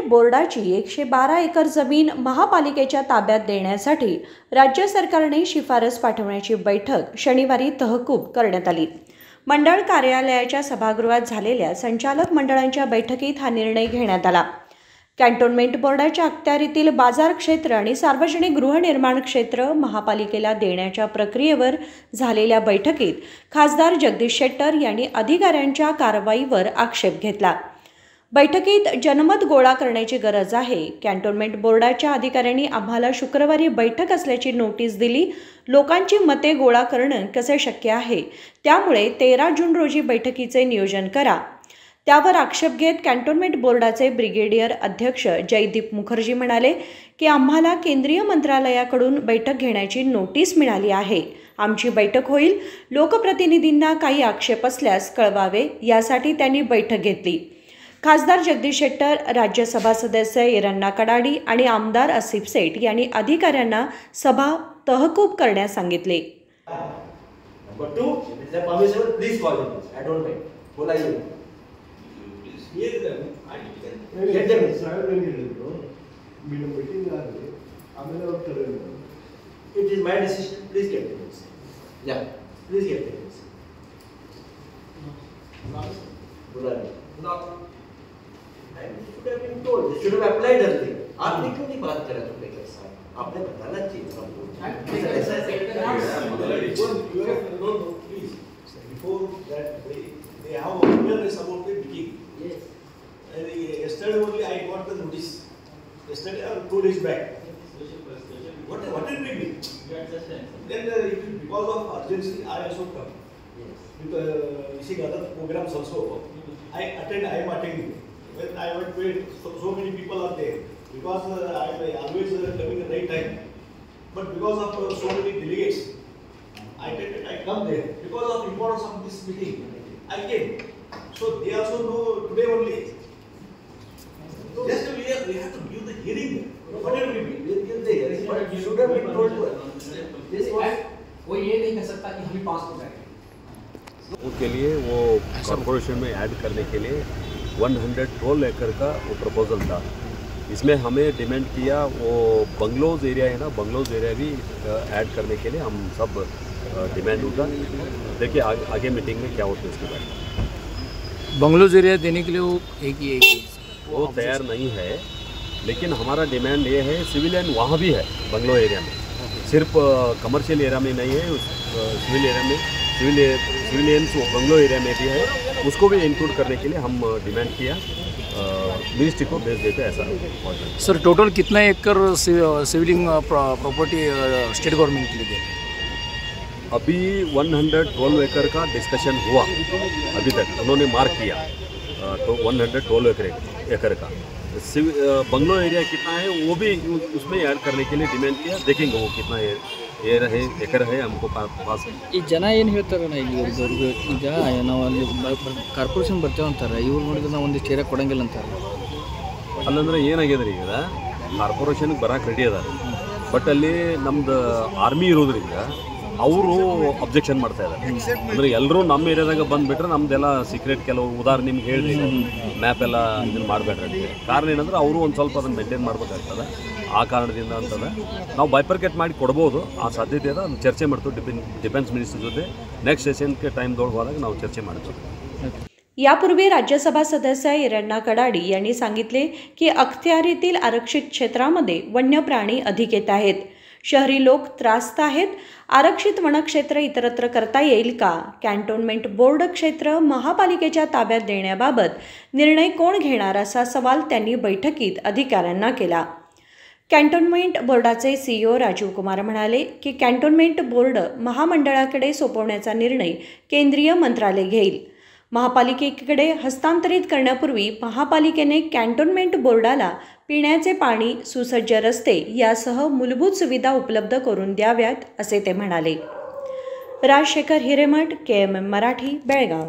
बोर्डाची 112 एकर जमीन महापालिकेच्या ताब्यात देण्यासाठी राज्य सरकारने शिफारस पाठवण्याची बैठक शनिवारी तहकूब करण्यात आली। मंडळ कार्यालयाच्या सभागृहात झालेल्या संचालक मंडळांच्या बैठकीत हा निर्णय घेण्यात आला। कॅन्टोन्मेंट बोर्डाच्या अखत्यारीतील बाजार क्षेत्र आणि सार्वजनिक गृहनिर्माण क्षेत्र महापालिकेला देण्याच्या प्रक्रियेवर झालेल्या बैठकीत खासदार जगदीश शेट्टर यांनी अधिकाऱ्यांच्या कारवाईवर आक्षेप घेतला। बैठकीत जनमत गोळा करण्याची गरज आहे। कॅन्टोन्मेंट बोर्डाच्या अधिकाऱ्यांनी आम्हाला शुक्रवारी बैठक असल्याची नोटीस दिली। लोकांची मते गोळा करणं कसे शक्य आहे, त्यामुळे 13 जून रोजी बैठकीचे नियोजन करा। त्यावर आक्षेप घेत कॅन्टोन्मेंट बोर्डाचे ब्रिगेडियर अध्यक्ष जयदीप मुखर्जी म्हणाले की आम्हाला केंद्रीय मंत्रालयाकडून बैठक घेण्याची नोटीस मिळाली आहे। आमची बैठक होईल। लोकप्रतिनिधींना काही आक्षेप असल्यास कळवावे, यासाठी त्यांनी बैठक घेतली। खासदार जगदीश शेट्टर, राज्यसभा सदस्य इरन्ना कडाडी आणि आमदार आसिफ सेठ यांनी अधिकाऱ्यांना सभा तहकूब करण्यास सांगितले। It is my decision. Please get it. Yeah, please get it. Not. And it should have been told. They should have applied earlier. आपने क्यों नहीं बात करा तुमने के साथ? आपने बताना चाहिए हमको। No, please. Before that, they have awareness about the digging. Yes. And yesterday only I got the notice. Yesterday or 2 days back. What did we do? Then because of urgency, I also come. Yes. Because seeing other programs also, I am attending. When I went to it, so many people are there. Because I always coming at right time. But because of so many delegates, I come there. Because of importance of this meeting, I came. So they also know today only. Just we have to give the hearing. Whatever we give the hearing, but you should have been told to us. This was कोई ये नहीं कह सकता कि हम ही pass हो जाएंगे। उसके लिए वो कॉर्पोरेशन में ऐड करने के लिए 112 एकड़ का वो प्रपोजल था। इसमें हमें डिमांड किया वो बंगलोज एरिया है ना, बंगलोज एरिया भी ऐड करने के लिए हम सब डिमांड होगा। देखिए आगे मीटिंग में क्या होता है इसके बाद। बंगलोज एरिया देने के लिए वो वो तैयार नहीं है, लेकिन हमारा डिमांड ये है सिविलियन वहाँ भी है बंगलो एरिया में, सिर्फ कमर्शियल एरिया में नहीं है। सिविल एरिया में सिविलियंस बंगलो एरिया में भी है, उसको भी इंक्लूड करने के लिए हम डिमांड किया। मिनिस्ट्री को भेज देते ऐसा। सर टोटल कितना एकड़ सिविलिंग प्रॉपर्टी स्टेट गवर्नमेंट के लिए? अभी 112 एकड़ का डिस्कशन हुआ अभी तक, उन्होंने मार्क किया तो 112 एकड़ का। बंगलो एरिया कितना है वो भी उसमें ऐड करने के लिए डिमांड किया। देखेंगे वो कितना एकड़ है हमको पास। ಈ ಜನ ಏನು ಹೇಳ್ತಾರಣ್ಣ, ಈಗ ನಾವು ಅಲ್ಲಿ ಕಾರ್ಪೊರೇಷನ್ ಬರ್ತೇವೆ ಅಂತಾರೆ, ಇವ್ರು ನೋಡಿದ್ರೆ ನಾವು ಒಂದಿಷ್ಟು ಏರಿಯಾ ಕೊಡಂಗಿಲ್ಲ ಅಂತಾರೆ। ಅಲ್ಲಂದ್ರೆ ಏನಾಗ್ಯದ್ರಿ, ಈಗ ಕಾರ್ಪೊರೇಷನ್ಗೆ ಬರಕ್ಕೆ ರೆಡಿ ಅದಾರೆ, ಬಟ್ ಅಲ್ಲಿ ನಮ್ದು ಆರ್ಮಿ ಇರೋದ್ರಿಂದ ಅವರು ಅಬ್ಜೆಕ್ಷನ್ ಮಾಡ್ತಾ ಇದ್ದಾರೆ। ಅಂದರೆ ಎಲ್ಲರೂ ನಮ್ಮ ಏರಿಯಾದಾಗ ಬಂದುಬಿಟ್ರೆ ನಮ್ಮದೆಲ್ಲ ಸೀಕ್ರೆಟ್ ಕೆಲವು ಉದಾಹರಣೆ ನಿಮ್ಗೆ ಹೇಳಿದೆ, ಮ್ಯಾಪ್ ಎಲ್ಲ ಇದನ್ನು ಮಾಡಬೇಡ್ರಿ ಅಂತ। ಕಾರಣ ಏನಂದ್ರೆ ಅವರು ಒಂದು ಸ್ವಲ್ಪ ಅದನ್ನು ಮೇಂಟೈನ್ ಮಾಡಬೇಕಾಗ್ತದೆ, ಆ ಕಾರಣದಿಂದ ಅಂತದೆ ನಾವು ಬೈಪರ್ಕೇಟ್ ಮಾಡಿ ಕೊಡ್ಬೋದು, ಆ ಸಾಧ್ಯತೆ ಇದೆ। ಅದನ್ನು ಚರ್ಚೆ ಮಾಡ್ತೀವಿ ಡಿಫೆನ್ಸ್ ಮಿನಿಸ್ಟರ್ ಜೊತೆ ನೆಕ್ಸ್ಟ್ ಸೆಷನ್ಗೆ ಟೈಮ್ದೊಳಗೆ ಹೋದಾಗ ನಾವು ಚರ್ಚೆ ಮಾಡ್ತೀವಿ। यापूर्वी राज्यसभा सदस्य इरन्ना कडाडी यांनी सांगितले की अखत्यारीतील आरक्षित क्षेत्रामध्ये वन्य प्राणी अधिक येत आहेत। शहरी लोक त्रास्त आहेत। आरक्षित वनक्षेत्र इतरत्र करता येईल का? कॅन्टोन्मेंट बोर्ड क्षेत्र महापालिकेच्या ताब्यात देण्याबाबत निर्णय कोण घेणार, असा सवाल त्यांनी बैठकीत अधिकाऱ्यांना केला। कॅन्टोन्मेंट बोर्डाचे CEO राजीव कुमार म्हणाले की कॅन्टोन्मेंट बोर्ड महामंडळाकडे सोपवण्याचा निर्णय केंद्रीय मंत्रालय घेईल। महापालिकेकडे हस्तांतरित करण्यापूर्वी महापालिकेने कॅन्टोन्मेंट बोर्डाला पिण्याचे पाणी, सुसज्ज रस्ते यासह मूलभूत सुविधा उपलब्ध करून द्याव्यात, असे ते म्हणाले। राजशेखर हिरेमठ, KMM मराठी, बेळगाव।